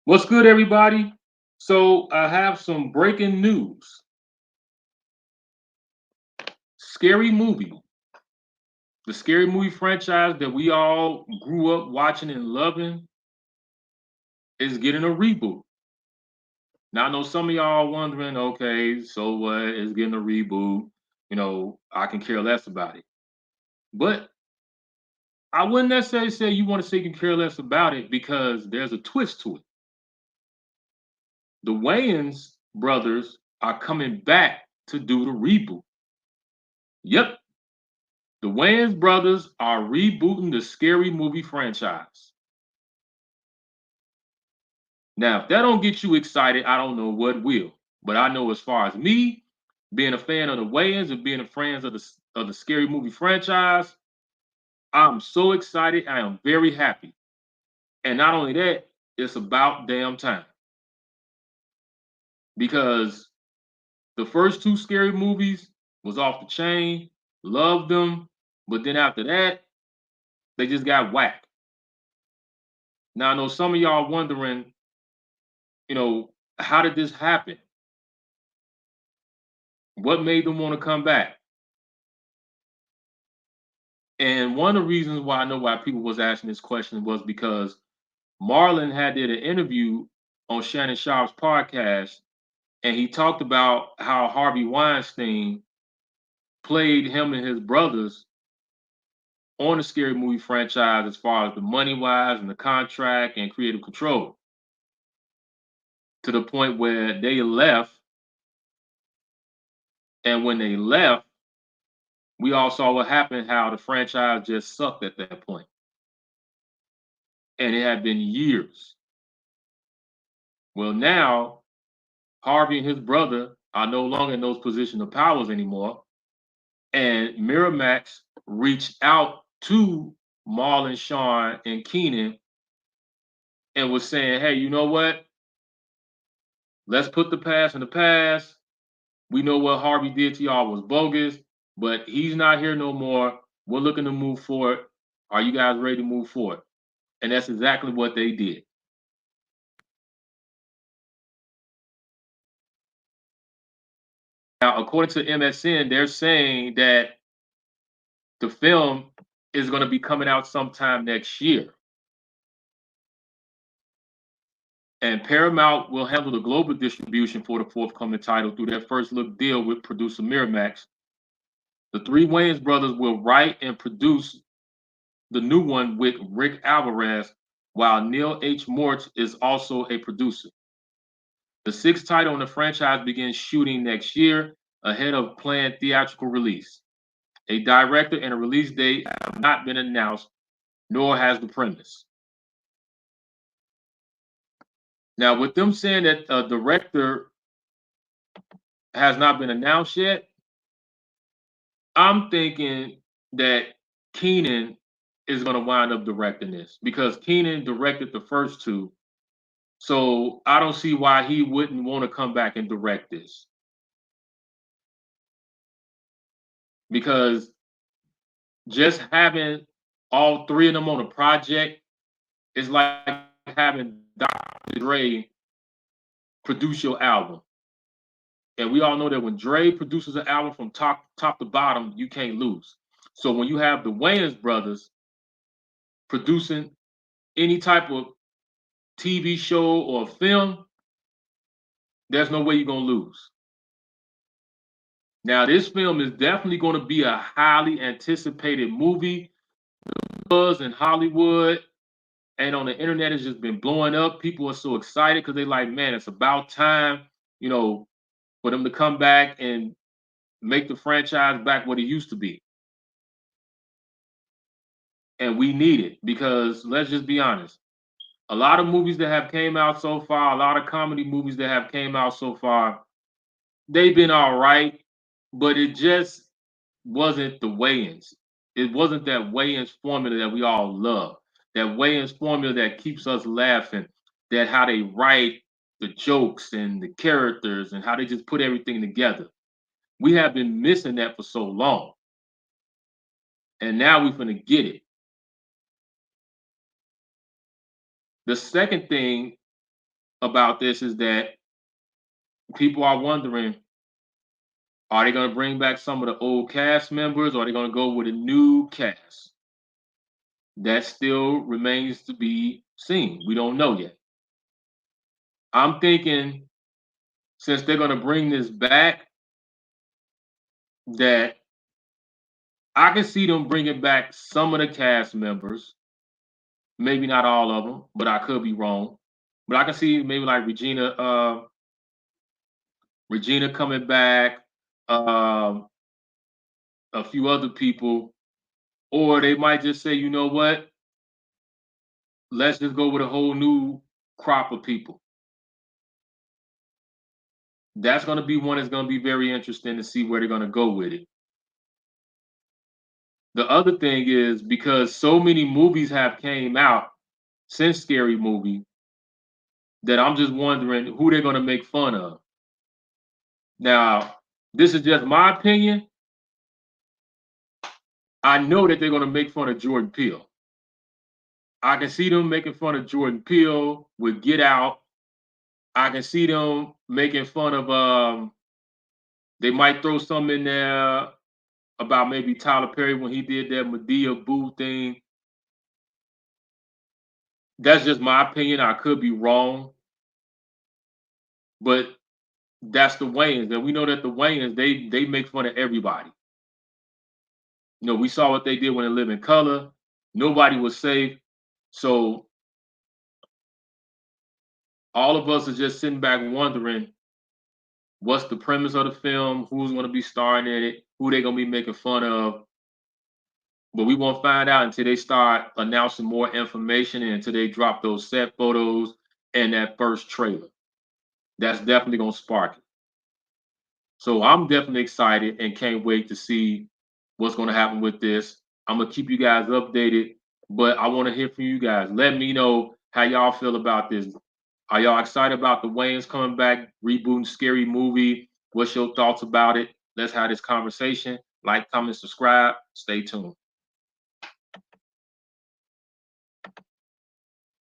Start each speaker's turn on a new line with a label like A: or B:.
A: What's good, everybody? So, I have some breaking news. Scary Movie, the scary movie franchise that we all grew up watching and loving, is getting a reboot. Now, I know some of y'all wondering, okay, so what? It's getting a reboot. I can care less about it. But I wouldn't necessarily say you want to say you can care less about it because there's a twist to it. The Wayans brothers are coming back to do the reboot. Yep, the Wayans brothers are rebooting the scary movie franchise. Now, if that don't get you excited, I don't know what will. But I know as far as me, being a fan of the Wayans and being a fan of the scary movie franchise, I'm so excited. I am very happy. And not only that, it's about damn time. Because the first two scary movies was off the chain, loved them, but then after that, they just got whacked. Now I know some of y'all wondering, you know, how did this happen? What made them want to come back? And one of the reasons why I know why people was asking this question was because Marlon had did an interview on Shannon Sharp's podcast, and he talked about how Harvey Weinstein played him and his brothers on the scary movie franchise as far as the money wise and the contract and creative control, to the point where they left. And when they left, we all saw what happened, how the franchise just sucked at that point. And it had been years. Well, now Harvey and his brother are no longer in those position of powers anymore. And Miramax reached out to Marlon, Shawn, and Keenen and was saying, hey, you know what? Let's put the past in the past. We know what Harvey did to y'all was bogus, but he's not here no more. We're looking to move forward. Are you guys ready to move forward? And that's exactly what they did. Now, according to MSN, they're saying that the film is going to be coming out sometime next year. And Paramount will handle the global distribution for the forthcoming title through their first look deal with producer Miramax. The three Wayans brothers will write and produce the new one with Rick Alvarez, while Neil H. Mortz is also a producer. The sixth title in the franchise begins shooting next year ahead of planned theatrical release. A director and a release date have not been announced, nor has the premise. Now, with them saying that a director has not been announced yet, I'm thinking that Keenen is going to wind up directing this because Keenen directed the first two. So I don't see why he wouldn't want to come back and direct this because just having all three of them on a project is like having Dr. Dre produce your album. And we all know that when Dre produces an album from top to bottom, you can't lose. So when you have the Wayans brothers producing any type of TV show or film, there's no way you're gonna lose. Now, this film is definitely going to be a highly anticipated movie. Buzz in Hollywood and on the internet has just been blowing up. People are so excited because they like, man, it's about time, you know, for them to come back and make the franchise back what it used to be. And we need it because let's just be honest. A lot of movies that have came out so far, a lot of comedy movies that have came out so far, they've been all right, but it just wasn't the Wayans. It wasn't that Wayans formula that we all love. That Wayans formula that keeps us laughing. That how they write the jokes and the characters and how they just put everything together. We have been missing that for so long, and now we're gonna get it. The second thing about this is that people are wondering, are they going to bring back some of the old cast members, or are they going to go with a new cast? That still remains to be seen. We don't know yet. I'm thinking, since they're going to bring this back, that I can see them bringing back some of the cast members, maybe not all of them, but I could be wrong. But I can see maybe like Regina coming back, um, a few other people, or they might just say, you know what, let's just go with a whole new crop of people. That's going to be one that's going to be very interesting to see where they're going to go with it. The other thing is, because so many movies have came out since Scary Movie, that I'm just wondering who they're going to make fun of. Now, this is just my opinion. I know that they're going to make fun of Jordan Peele. I can see them making fun of Jordan Peele with Get Out. I can see them making fun of they might throw something in there about maybe Tyler Perry when he did that Medea Boo thing. That's just my opinion. I could be wrong. But that's the Wayans. And we know that the Wayans, they make fun of everybody. You know, we saw what they did when they live in color. Nobody was safe. So all of us are just sitting back wondering what's the premise of the film, who's going to be starring in it, who they're going to be making fun of. But we won't find out until they start announcing more information and until they drop those set photos and that first trailer. That's definitely going to spark it. So I'm definitely excited and can't wait to see what's going to happen with this. I'm going to keep you guys updated, but I want to hear from you guys. Let me know how y'all feel about this. Are y'all excited about the Wayans coming back, rebooting Scary Movie? What's your thoughts about it? Let's have this conversation. Like, comment, subscribe. Stay tuned.